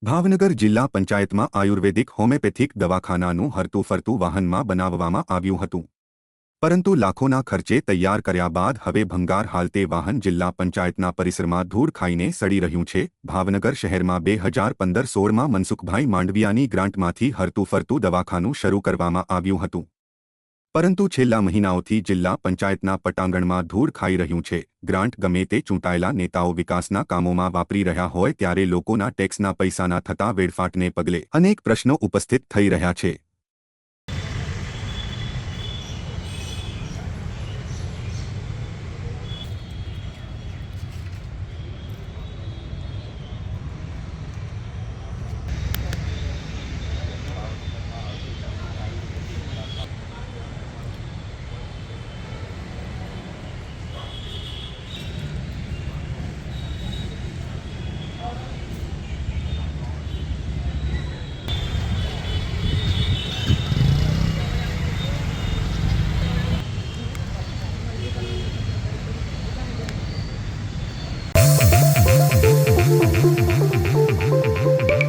ભાવનગર જિલ્લા પંચાયતમાં આયુર્વેદિક હોમિયોપેથિક દવાખાનાનું હરતું ફરતું વાહનમાં બનાવવામાં આવ્યું હતું, પરંતુ લાખોના ખર્ચે તૈયાર કર્યા બાદ હવે ભંગાર હાલતે વાહન જિલ્લા પંચાયતના પરિસરમાં ધૂળ ખાઈને સડી રહ્યું છે। ભાવનગર શહેરમાં 2015-16માં મનસુખભાઈ માંડવિયાની ગ્રાન્ટમાંથી હરતું ફરતું દવાખાનું શરૂ કરવામાં આવ્યું હતું, પરંતુ છેલ્લા મહિનાઓથી જિલ્લા પંચાયતના પટાંગણમાં ધૂળ ખાઈ રહ્યું છે। ગ્રાન્ટ ગમે તે ચૂંટાયેલા નેતાઓ વિકાસના કામોમાં વાપરી રહ્યા હોય ત્યારે લોકોના ટેક્સના પૈસાના થતા વેડફાટને પગલે અનેક પ્રશ્નો ઉપસ્થિત થઈ રહ્યા છે।